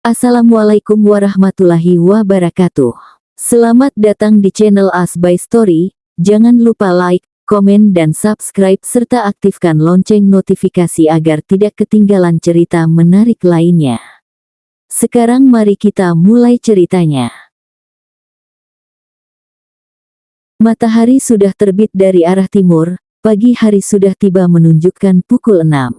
Assalamualaikum warahmatullahi wabarakatuh. Selamat datang di channel Asbai Story. Jangan lupa like, komen dan subscribe serta aktifkan lonceng notifikasi agar tidak ketinggalan cerita menarik lainnya. Sekarang mari kita mulai ceritanya. Matahari sudah terbit dari arah timur, pagi hari sudah tiba menunjukkan pukul 6.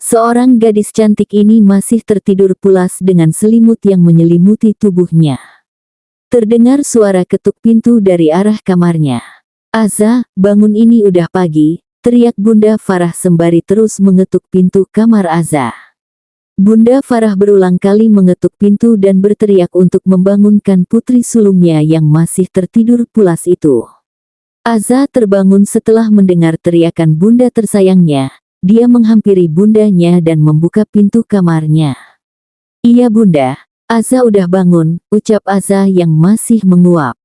Seorang gadis cantik ini masih tertidur pulas dengan selimut yang menyelimuti tubuhnya. Terdengar suara ketuk pintu dari arah kamarnya. "Aza, bangun, ini udah pagi," teriak Bunda Farah sembari terus mengetuk pintu kamar Aza. Bunda Farah berulang kali mengetuk pintu dan berteriak untuk membangunkan putri sulungnya yang masih tertidur pulas itu. Aza terbangun setelah mendengar teriakan bunda tersayangnya. Dia menghampiri bundanya dan membuka pintu kamarnya. "Iya bunda, Aza udah bangun," ucap Aza yang masih menguap.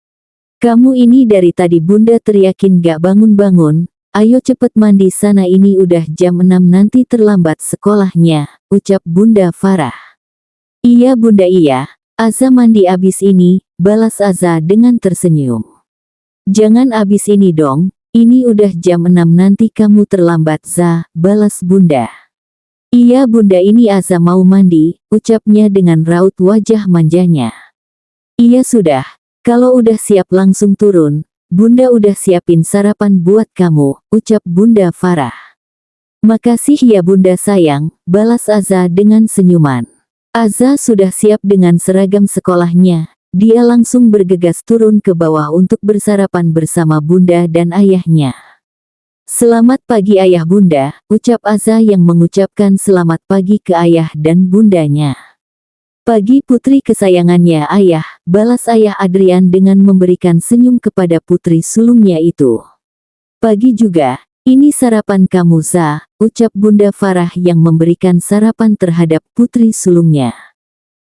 "Kamu ini dari tadi," bunda teriakin, "gak bangun-bangun. Ayo cepet mandi sana, ini udah jam 6 nanti terlambat sekolahnya," ucap Bunda Farah. "Iya bunda, iya. Aza mandi abis ini," balas Aza dengan tersenyum. "Jangan abis ini dong. Ini udah jam 6 nanti kamu terlambat Za," balas bunda. "Iya bunda, ini Aza mau mandi," ucapnya dengan raut wajah manjanya. "Iya sudah, kalau udah siap langsung turun, bunda udah siapin sarapan buat kamu," ucap Bunda Farah. "Makasih ya bunda sayang," balas Aza dengan senyuman. Aza sudah siap dengan seragam sekolahnya. Dia langsung bergegas turun ke bawah untuk bersarapan bersama bunda dan ayahnya. "Selamat pagi ayah bunda," ucap Aza yang mengucapkan selamat pagi ke ayah dan bundanya. "Pagi putri kesayangannya ayah," balas ayah Adrian dengan memberikan senyum kepada putri sulungnya itu. "Pagi juga, ini sarapan kamu Za," ucap Bunda Farah yang memberikan sarapan terhadap putri sulungnya.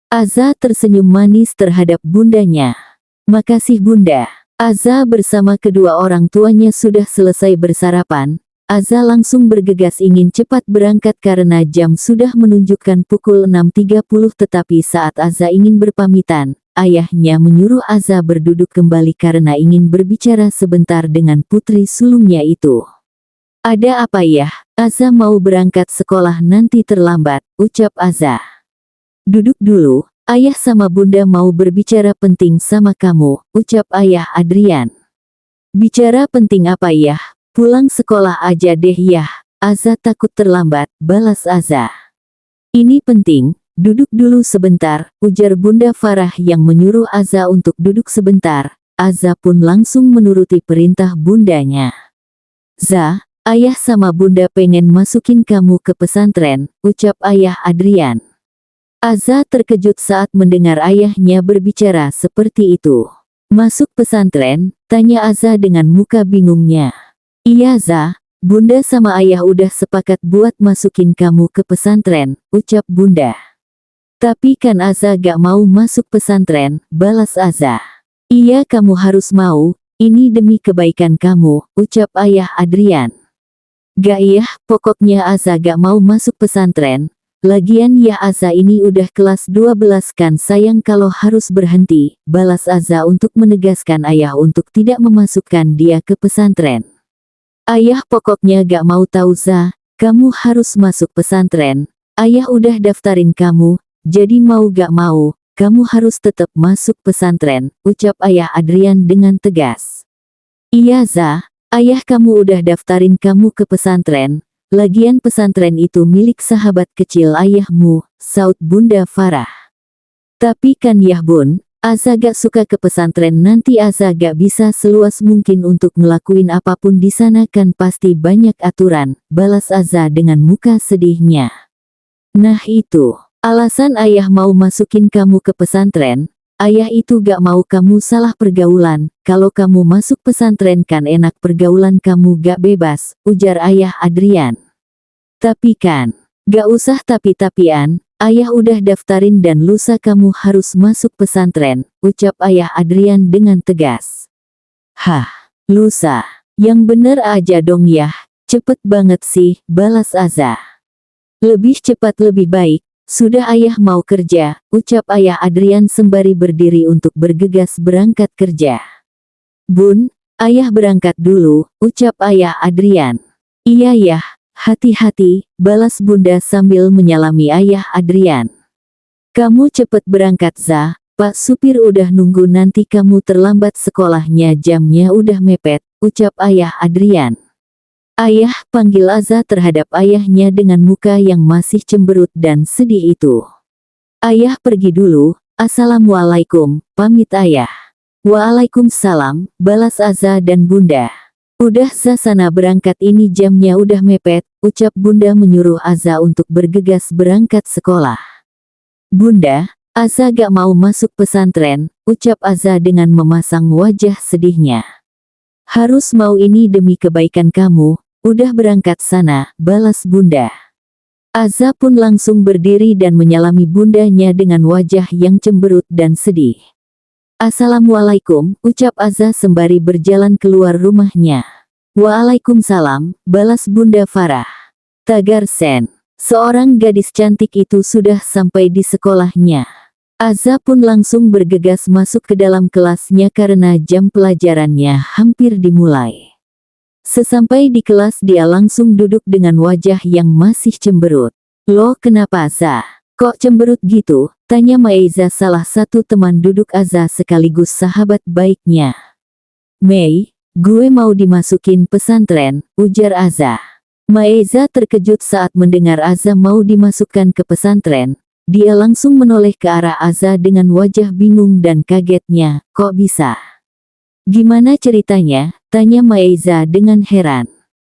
Aza tersenyum manis terhadap bundanya. "Makasih bunda." Aza bersama kedua orang tuanya sudah selesai bersarapan. Aza langsung bergegas ingin cepat berangkat karena jam sudah menunjukkan pukul 6.30, tetapi saat Aza ingin berpamitan, ayahnya menyuruh Aza berduduk kembali karena ingin berbicara sebentar dengan putri sulungnya itu. "Ada apa ya? Aza mau berangkat sekolah nanti terlambat," ucap Aza. "Duduk dulu, ayah sama bunda mau berbicara penting sama kamu," ucap ayah Adrian. "Bicara penting apa ya? Pulang sekolah aja deh ya, Aza takut terlambat," balas Aza. "Ini penting, duduk dulu sebentar," ujar Bunda Farah yang menyuruh Aza untuk duduk sebentar. Aza pun langsung menuruti perintah bundanya. "Za, ayah sama bunda pengen masukin kamu ke pesantren," ucap ayah Adrian. Aza terkejut saat mendengar ayahnya berbicara seperti itu. "Masuk pesantren?" tanya Aza dengan muka bingungnya. "Iya Za, bunda sama ayah udah sepakat buat masukin kamu ke pesantren," ucap bunda. "Tapi kan Aza gak mau masuk pesantren," balas Aza. "Iya kamu harus mau, ini demi kebaikan kamu," ucap ayah Adrian. "Gak iya, pokoknya Aza gak mau masuk pesantren. Lagian ya Aza ini udah kelas 12 kan sayang kalau harus berhenti," balas Aza untuk menegaskan ayah untuk tidak memasukkan dia ke pesantren. "Ayah pokoknya gak mau tahu Za, kamu harus masuk pesantren. Ayah udah daftarin kamu, jadi mau gak mau, kamu harus tetap masuk pesantren," ucap ayah Adrian dengan tegas. "Iya Za, ayah kamu udah daftarin kamu ke pesantren. Lagian pesantren itu milik sahabat kecil ayahmu," saut Bunda Farah. "Tapi kan yah bun, Aza gak suka ke pesantren, nanti Aza gak bisa seluas mungkin untuk ngelakuin apapun di sana, kan pasti banyak aturan," balas Aza dengan muka sedihnya. "Nah itu, alasan ayah mau masukin kamu ke pesantren. Ayah itu gak mau kamu salah pergaulan, kalau kamu masuk pesantren kan enak pergaulan kamu gak bebas," ujar ayah Adrian. "Tapi kan, gak usah tapi-tapian, ayah udah daftarin dan lusa kamu harus masuk pesantren," ucap ayah Adrian dengan tegas. "Hah, lusa? Yang bener aja dong yah, cepet banget sih," balas Aza. "Lebih cepat lebih baik, Sudah ayah mau kerja, ucap ayah Adrian sembari berdiri untuk bergegas berangkat kerja. Bun, ayah berangkat dulu, ucap ayah Adrian. Iya yah, hati-hati, balas bunda sambil menyalami ayah Adrian. Kamu cepet berangkat Za, Pak supir udah nunggu nanti kamu terlambat sekolahnya jamnya udah mepet, ucap ayah Adrian. Ayah, panggil Aza terhadap ayahnya dengan muka yang masih cemberut dan sedih itu. Ayah pergi dulu, assalamualaikum, pamit ayah. Waalaikumsalam, balas Aza dan bunda. Udah Za sana berangkat ini jamnya udah mepet, ucap bunda menyuruh Aza untuk bergegas berangkat sekolah. Bunda, Aza gak mau masuk pesantren, ucap Aza dengan memasang wajah sedihnya. Harus mau ini demi kebaikan kamu. Udah berangkat sana, balas bunda. Aza pun langsung berdiri dan menyalami bundanya dengan wajah yang cemberut dan sedih. Assalamualaikum, ucap Aza sembari berjalan keluar rumahnya. Waalaikumsalam, balas bunda Farah. Tagar Sen, seorang gadis cantik itu sudah sampai di sekolahnya. Aza pun langsung bergegas masuk ke dalam kelasnya karena jam pelajarannya hampir dimulai. Sesampai di kelas dia langsung duduk dengan wajah yang masih cemberut. Loh kenapa Aza? Kok cemberut gitu? Tanya Maiza salah satu teman duduk Aza sekaligus sahabat baiknya. Mei, gue mau dimasukin pesantren, ujar Aza. Maiza terkejut saat mendengar Aza mau dimasukkan ke pesantren. Dia langsung menoleh ke arah Aza dengan wajah bingung dan kagetnya, kok bisa? Gimana ceritanya? Tanya Maiza dengan heran.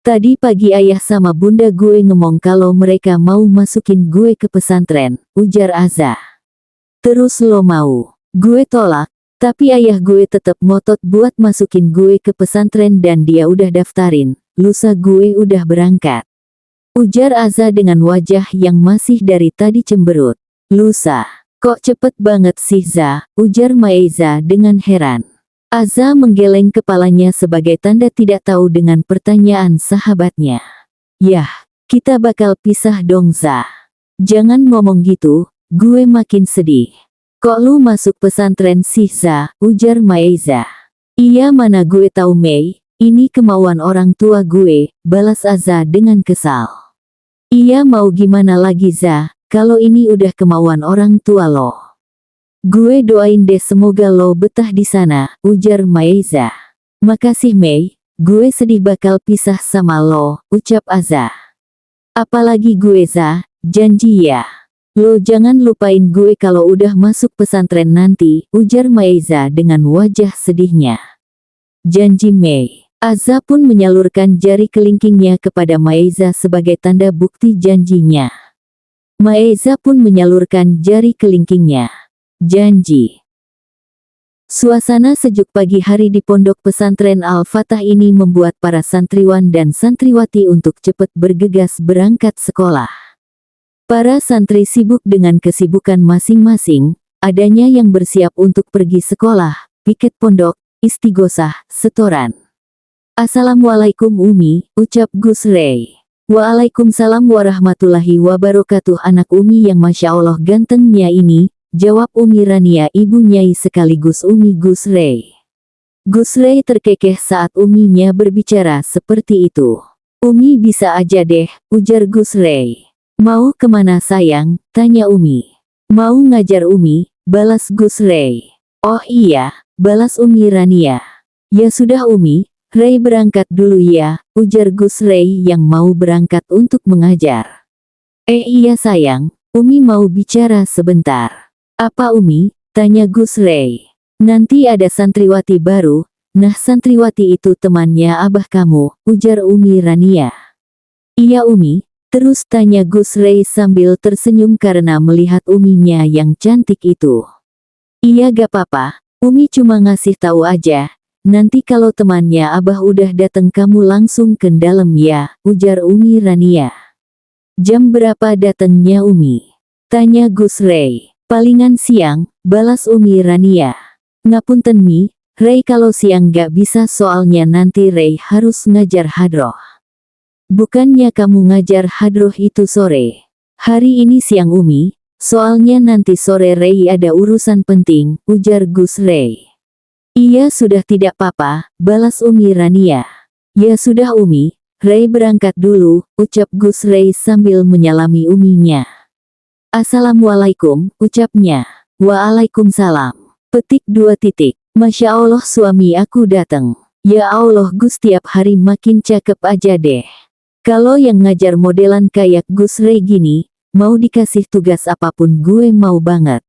Tadi pagi ayah sama bunda gue ngomong kalau mereka mau masukin gue ke pesantren, ujar Aza. Terus lo mau? Gue tolak, tapi ayah gue tetap ngotot buat masukin gue ke pesantren dan dia udah daftarin, lusa gue udah berangkat. Ujar Aza dengan wajah yang masih dari tadi cemberut. Lusa, kok cepet banget sih Za, ujar Maiza dengan heran. Aza menggeleng kepalanya sebagai tanda tidak tahu dengan pertanyaan sahabatnya. Yah, kita bakal pisah dong Za. Jangan ngomong gitu, gue makin sedih. Kok lu masuk pesantren sih Za, ujar Maiza. Iya mana gue tahu Mei, ini kemauan orang tua gue, balas Aza dengan kesal. Iya mau gimana lagi Za, kalau ini udah kemauan orang tua lo. Gue doain deh semoga lo betah di sana, ujar Maiza. Makasih Mei, gue sedih bakal pisah sama lo, ucap Aza. Apalagi gue Za, janji ya. Lo jangan lupain gue kalau udah masuk pesantren nanti, ujar Maiza dengan wajah sedihnya. Janji Mei. Aza pun menyalurkan jari kelingkingnya kepada Maiza sebagai tanda bukti janjinya. Maiza pun menyalurkan jari kelingkingnya. Janji. Suasana sejuk pagi hari di pondok pesantren Al-Fatah ini membuat para santriwan dan santriwati untuk cepat bergegas berangkat sekolah. Para santri sibuk dengan kesibukan masing-masing, adanya yang bersiap untuk pergi sekolah, piket pondok, istighosah, setoran. Assalamualaikum Umi, ucap Gus Rey. Waalaikumsalam warahmatullahi wabarakatuh anak Umi yang Masya Allah gantengnya ini, jawab Umi Rania ibu Nyai sekaligus Umi Gus Rey. Gus Rey terkekeh saat Uminya berbicara seperti itu. Umi bisa aja deh, ujar Gus Rey. Mau kemana sayang, tanya Umi. Mau ngajar Umi, balas Gus Rey. Oh iya, balas Umi Rania. Ya sudah Umi, Rey berangkat dulu ya, ujar Gus Rey yang mau berangkat untuk mengajar. Iya sayang, Umi mau bicara sebentar. Apa Umi? Tanya Gus Rey. Nanti ada santriwati baru, nah santriwati itu temannya abah kamu, ujar Umi Rania. Iya Umi, terus tanya Gus Rey sambil tersenyum karena melihat Uminya yang cantik itu. Iya gak apa-apa, Umi cuma ngasih tahu aja, nanti kalau temannya abah udah dateng kamu langsung ke dalam ya, ujar Umi Rania. Jam berapa datangnya Umi? Tanya Gus Rey. Palingan siang, balas Umi Rania. Ngapunten Mi, Rey kalau siang gak bisa soalnya nanti Rey harus ngajar hadroh. Bukannya kamu ngajar hadroh itu sore. Hari ini siang Umi, Soalnya nanti sore Ray ada urusan penting, ujar Gus Ray. Iya sudah tidak apa-apa, balas Umi Rania. Ya sudah Umi, Ray berangkat dulu, ucap Gus Ray sambil menyalami uminya. Assalamualaikum, ucapnya. Waalaikumsalam. Petik 2 titik. Masya Allah suami aku datang. Ya Allah Gus tiap hari makin cakep aja deh. Kalau yang ngajar modelan kayak Gus Ray gini, mau dikasih tugas apapun gue mau banget.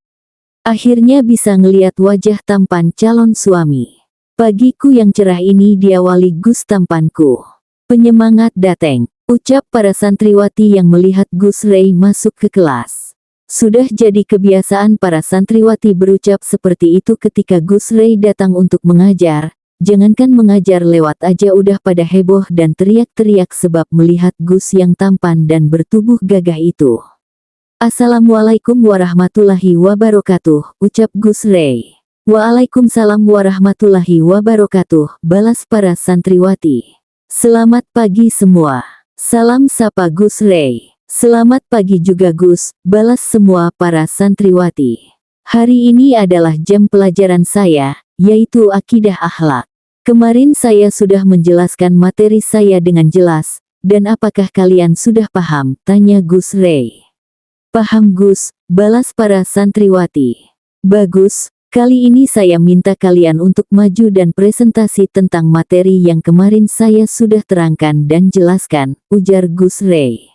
Akhirnya bisa ngeliat wajah tampan calon suami. Pagiku yang cerah ini diawali Gus tampanku. Penyemangat dateng, ucap para santriwati yang melihat Gus Ray masuk ke kelas. Sudah jadi kebiasaan para santriwati berucap seperti itu ketika Gus Ray datang untuk mengajar. Jangankan mengajar lewat aja udah pada heboh dan teriak-teriak sebab melihat Gus yang tampan dan bertubuh gagah itu. Assalamualaikum warahmatullahi wabarakatuh, ucap Gus Ray. Waalaikumsalam warahmatullahi wabarakatuh, balas para santriwati. Selamat pagi semua. Salam sapa Gus Ray. Selamat pagi juga Gus, balas semua para santriwati. Hari ini adalah jam pelajaran saya, yaitu akidah akhlak. Kemarin saya sudah menjelaskan materi saya dengan jelas, dan apakah kalian sudah paham? Tanya Gus Ray. Paham Gus, balas para santriwati. Bagus, kali ini saya minta kalian untuk maju dan presentasi tentang materi yang kemarin saya sudah terangkan dan jelaskan, ujar Gus Ray.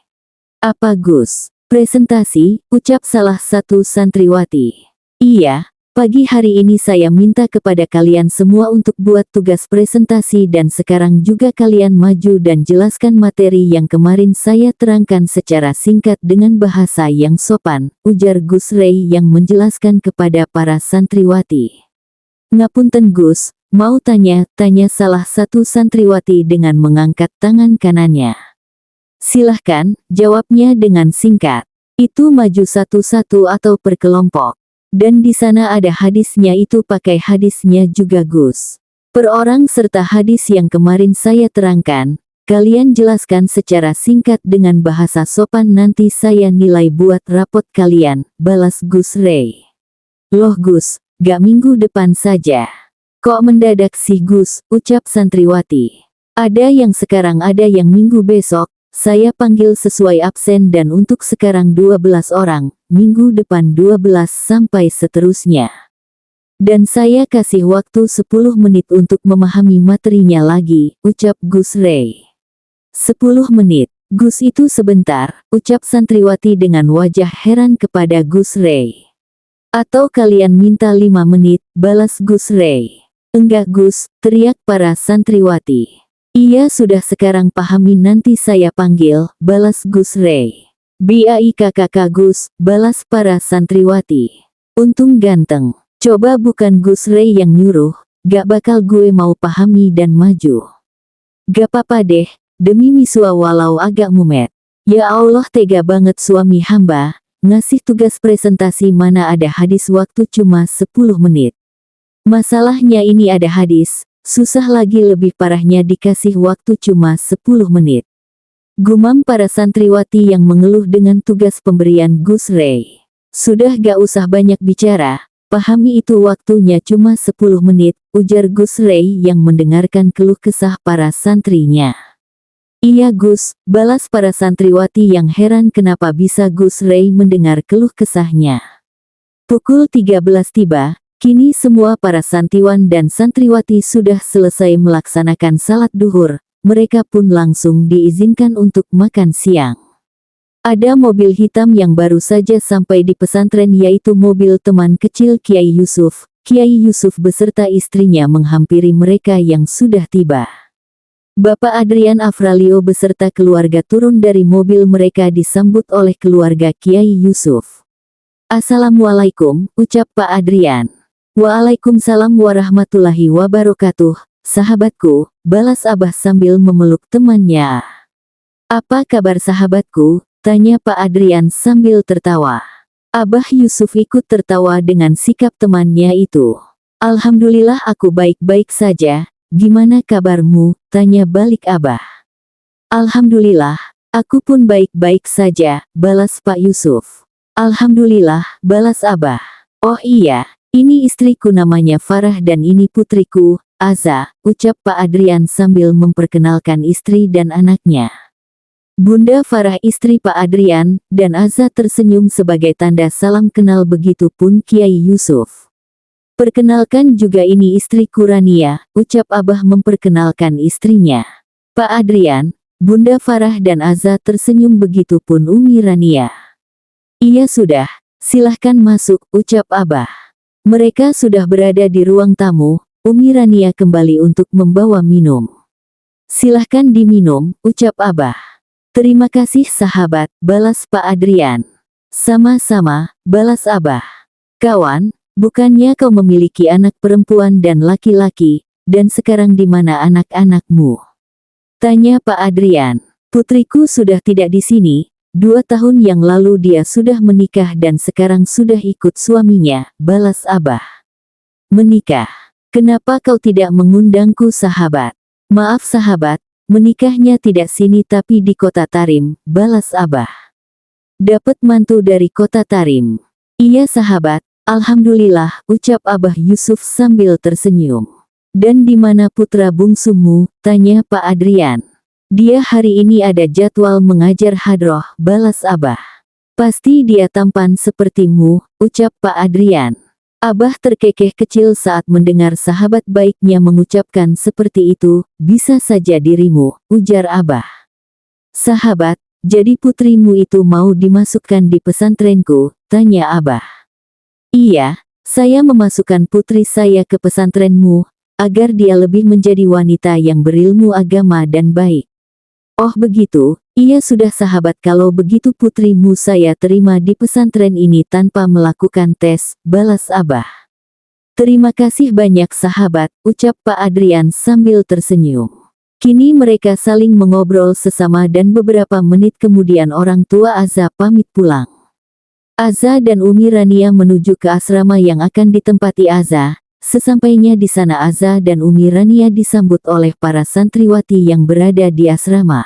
Apa Gus? Presentasi, ucap salah satu santriwati. Iya, pagi hari ini saya minta kepada kalian semua untuk buat tugas presentasi dan sekarang juga kalian maju dan jelaskan materi yang kemarin saya terangkan secara singkat dengan bahasa yang sopan, ujar Gus Ray yang menjelaskan kepada para santriwati. Ngapunten Gus, mau tanya salah satu santriwati dengan mengangkat tangan kanannya. Silahkan, jawabnya dengan singkat. Itu maju satu-satu atau per kelompok. Dan di sana ada hadisnya itu pakai hadisnya juga Gus. Per orang serta hadis yang kemarin saya terangkan, kalian jelaskan secara singkat dengan bahasa sopan nanti saya nilai buat rapot kalian, balas Gus Ray. Loh Gus, gak minggu depan saja. Kok mendadak sih Gus, ucap santriwati. Ada yang sekarang ada yang minggu besok. Saya panggil sesuai absen dan untuk sekarang 12 orang, minggu depan 12 sampai seterusnya. Dan saya kasih waktu 10 menit untuk memahami materinya lagi, ucap Gus Ray. 10 menit, Gus itu sebentar, ucap santriwati dengan wajah heran kepada Gus Ray. Atau kalian minta 5 menit, balas Gus Ray. Enggak Gus, teriak para santriwati. Iya sudah sekarang pahami nanti saya panggil, balas Gus Ray. BAIKKK Gus, balas para santriwati. Untung ganteng. Coba bukan Gus Ray yang nyuruh, gak bakal gue mau pahami dan maju. Gak apa-apa deh, demi miswa walau agak mumet. Ya Allah tega banget suami hamba, ngasih tugas presentasi mana ada hadis waktu cuma 10 menit. Masalahnya ini ada hadis. Susah lagi lebih parahnya dikasih waktu cuma 10 menit. Gumam para santriwati yang mengeluh dengan tugas pemberian Gus Ray. Sudah gak usah banyak bicara, pahami itu waktunya cuma 10 menit, ujar Gus Ray yang mendengarkan keluh kesah para santrinya. Iya Gus, balas para santriwati yang heran kenapa bisa Gus Ray mendengar keluh kesahnya. Pukul 13 tiba. Kini semua para santiwan dan santriwati sudah selesai melaksanakan salat duhur, mereka pun langsung diizinkan untuk makan siang. Ada mobil hitam yang baru saja sampai di pesantren yaitu mobil teman kecil Kiai Yusuf. Kiai Yusuf beserta istrinya menghampiri mereka yang sudah tiba. Bapak Adrian Afralio beserta keluarga turun dari mobil mereka disambut oleh keluarga Kiai Yusuf. Assalamualaikum, ucap Pak Adrian. Waalaikumsalam warahmatullahi wabarakatuh, sahabatku, balas Abah sambil memeluk temannya. Apa kabar sahabatku? Tanya Pak Adrian sambil tertawa. Abah Yusuf ikut tertawa dengan sikap temannya itu. Alhamdulillah aku baik-baik saja, gimana kabarmu? Tanya balik Abah. Alhamdulillah, aku pun baik-baik saja, balas Pak Yusuf. Alhamdulillah, balas Abah. Oh iya, ini istriku namanya Farah dan ini putriku, Aza, ucap Pak Adrian sambil memperkenalkan istri dan anaknya. Bunda Farah istri Pak Adrian, dan Aza tersenyum sebagai tanda salam kenal, begitu pun Kiai Yusuf. Perkenalkan juga ini istriku Rania, ucap Abah memperkenalkan istrinya. Pak Adrian, Bunda Farah dan Aza tersenyum, begitu pun Umi Rania. Iya sudah, silahkan masuk, ucap Abah. Mereka sudah berada di ruang tamu, Umi Rania kembali untuk membawa minum. Silahkan diminum, ucap Abah. Terima kasih sahabat, balas Pak Adrian. Sama-sama, balas Abah. Kawan, bukannya kau memiliki anak perempuan dan laki-laki, dan sekarang di mana anak-anakmu? Tanya Pak Adrian. Putriku sudah tidak di sini, 2 tahun yang lalu dia sudah menikah dan sekarang sudah ikut suaminya, balas Abah. Menikah? Kenapa kau tidak mengundangku sahabat? Maaf sahabat, menikahnya tidak sini tapi di kota Tarim, balas Abah. Dapat mantu dari kota Tarim. Iya sahabat, alhamdulillah, ucap Abah Yusuf sambil tersenyum. Dan di mana putra bungsumu? Tanya Pak Adrian. Dia hari ini ada jadwal mengajar hadroh, balas Abah. Pasti dia tampan sepertimu, ucap Pak Adrian. Abah terkekeh kecil saat mendengar sahabat baiknya mengucapkan seperti itu. Bisa saja dirimu, ujar Abah. Sahabat, jadi putrimu itu mau dimasukkan di pesantrenku? Tanya Abah. Iya, saya memasukkan putri saya ke pesantrenmu, agar dia lebih menjadi wanita yang berilmu agama dan baik. Oh begitu, iya sudah sahabat, kalau begitu putrimu saya terima di pesantren ini tanpa melakukan tes, balas Abah. Terima kasih banyak sahabat, ucap Pak Adrian sambil tersenyum. Kini mereka saling mengobrol sesama dan beberapa menit kemudian orang tua Aza pamit pulang. Aza dan Umi Rania menuju ke asrama yang akan ditempati Aza. Sesampainya di sana Aza dan Umi Rania disambut oleh para santriwati yang berada di asrama.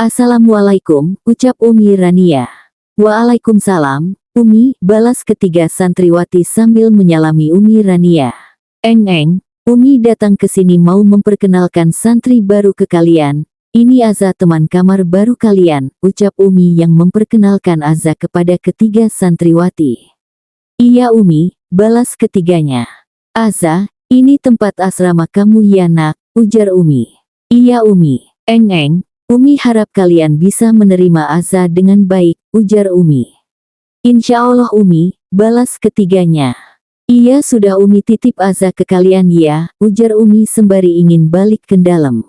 Assalamualaikum, ucap Umi Rania. Waalaikumsalam, Umi, balas ketiga santriwati sambil menyalami Umi Rania. Eng, Umi datang ke sini mau memperkenalkan santri baru ke kalian. Ini Aza teman kamar baru kalian, ucap Umi yang memperkenalkan Aza kepada ketiga santriwati. Iya Umi, balas ketiganya. Aza, ini tempat asrama kamu ya nak, ujar Umi. Iya Umi. Eng, Umi harap kalian bisa menerima Aza dengan baik, ujar Umi. Insya Allah Umi, balas ketiganya. Iya sudah Umi titip Aza ke kalian ya, ujar Umi sembari ingin balik ke dalam.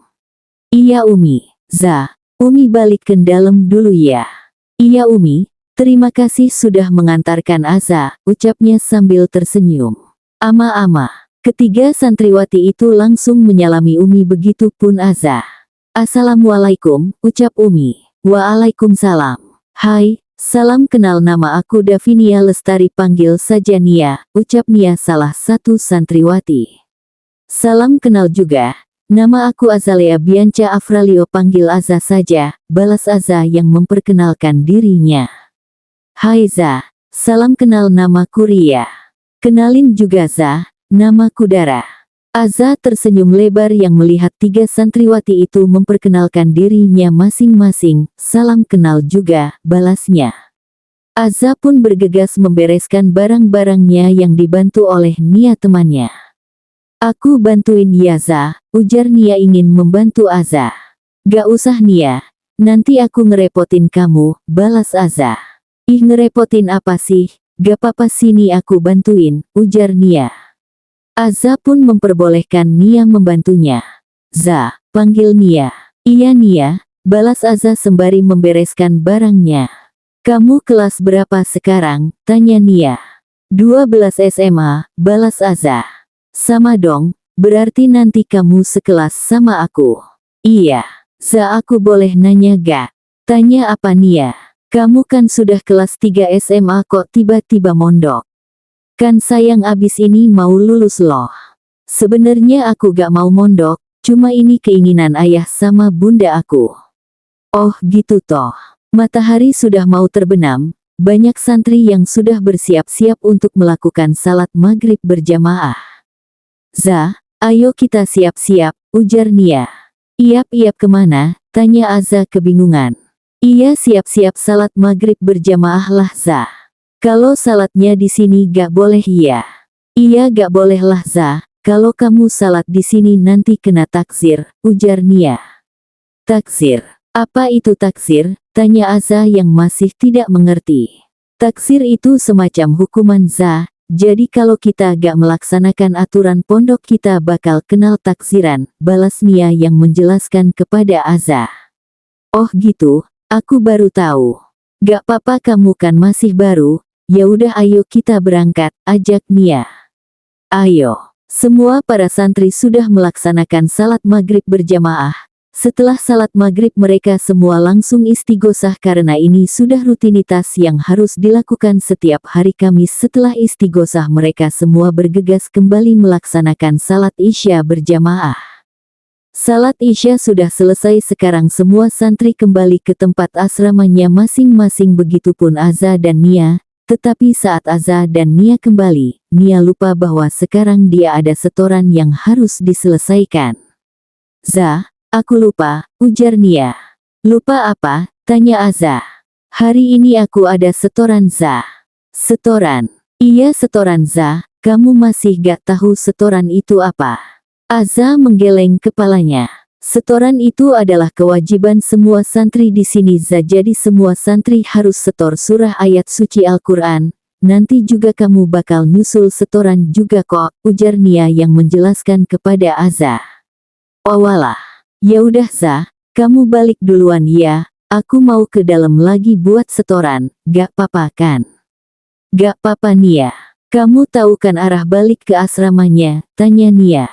Iya Umi. Za, Umi balik ke dalam dulu ya. Iya Umi, terima kasih sudah mengantarkan Aza, ucapnya sambil tersenyum. Ama-ama. Ketiga santriwati itu langsung menyalami Umi, begitu pun Aza. Assalamualaikum, ucap Umi. Waalaikumsalam. Hai, salam kenal, nama aku Davinia Lestari, panggil saja Nia, ucap Nia salah satu santriwati. Salam kenal juga, nama aku Azalea Bianca Afralio, panggil Aza saja, balas Aza yang memperkenalkan dirinya. Hai Za, salam kenal, namaku Ria. Kenalin juga Za, namaku Dara. Aza tersenyum lebar yang melihat tiga santriwati itu memperkenalkan dirinya masing-masing. Salam kenal juga, balasnya. Aza pun bergegas membereskan barang-barangnya yang dibantu oleh Nia temannya. Aku bantuin ya Za, ujar Nia ingin membantu Aza. Gak usah Nia, nanti aku ngerepotin kamu, balas Aza. Ih ngerepotin apa sih? Gak apa-apa sini aku bantuin, ujar Nia. Aza pun memperbolehkan Nia membantunya. Za, panggil Nia. Iya Nia, balas Aza sembari membereskan barangnya. Kamu kelas berapa sekarang? Tanya Nia. 12 SMA, balas Aza. Sama dong, berarti nanti kamu sekelas sama aku. Iya. Za, aku boleh nanya gak? Tanya apa Nia? Kamu kan sudah kelas 3 SMA kok tiba-tiba mondok. Kan sayang abis ini mau lulus loh. Sebenarnya aku gak mau mondok, cuma ini keinginan ayah sama bunda aku. Oh gitu toh. Matahari sudah mau terbenam, banyak santri yang sudah bersiap-siap untuk melakukan salat maghrib berjamaah. Za, ayo kita siap-siap, ujar Nia. Iap-iap kemana? Tanya Aza kebingungan. Iya siap-siap salat maghrib berjamaah lah Za. Kalau salatnya di sini gak boleh ya. Iya gak boleh lah Za, kalau kamu salat di sini nanti kena takzir, ujar Nia. Takzir? Apa itu takzir? Tanya Aza yang masih tidak mengerti. Takzir itu semacam hukuman Za, jadi kalau kita gak melaksanakan aturan pondok kita bakal kenal takziran, balas Nia yang menjelaskan kepada Aza. Oh gitu, aku baru tahu. Gak apa-apa kamu kan masih baru, ya udah ayo kita berangkat, ajak Nia. Ayo, semua para santri sudah melaksanakan salat maghrib berjamaah. Setelah salat maghrib mereka semua langsung istighosah karena ini sudah rutinitas yang harus dilakukan setiap hari Kamis. Setelah istighosah mereka semua bergegas kembali melaksanakan salat isya berjamaah. Salat isya sudah selesai, sekarang semua santri kembali ke tempat asramanya masing-masing, begitupun Aza dan Nia. Tetapi saat Aza dan Nia kembali, Nia lupa bahwa sekarang dia ada setoran yang harus diselesaikan. Za, aku lupa, ujar Nia. Lupa apa? Tanya Aza. Hari ini aku ada setoran Za. Setoran? Iya setoran Za, kamu masih gak tahu setoran itu apa? Aza menggeleng kepalanya. Setoran itu adalah kewajiban semua santri di sini Za, jadi semua santri harus setor surah ayat suci Al-Quran. Nanti juga kamu bakal nyusul setoran juga kok, ujar Nia yang menjelaskan kepada Aza. Oh walah, ya udah Za, kamu balik duluan ya, aku mau ke dalam lagi buat setoran, gak apa-apa kan? Gak apa-apa Nia, kamu tahu kan arah balik ke asramanya? Tanya Nia.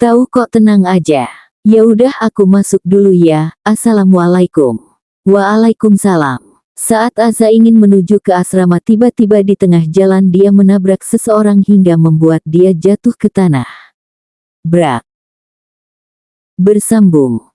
Tahu kok, tenang aja. Ya udah aku masuk dulu ya, assalamualaikum. Waalaikumsalam. Saat Aza ingin menuju ke asrama tiba-tiba di tengah jalan dia menabrak seseorang hingga membuat dia jatuh ke tanah. Brak. Bersambung.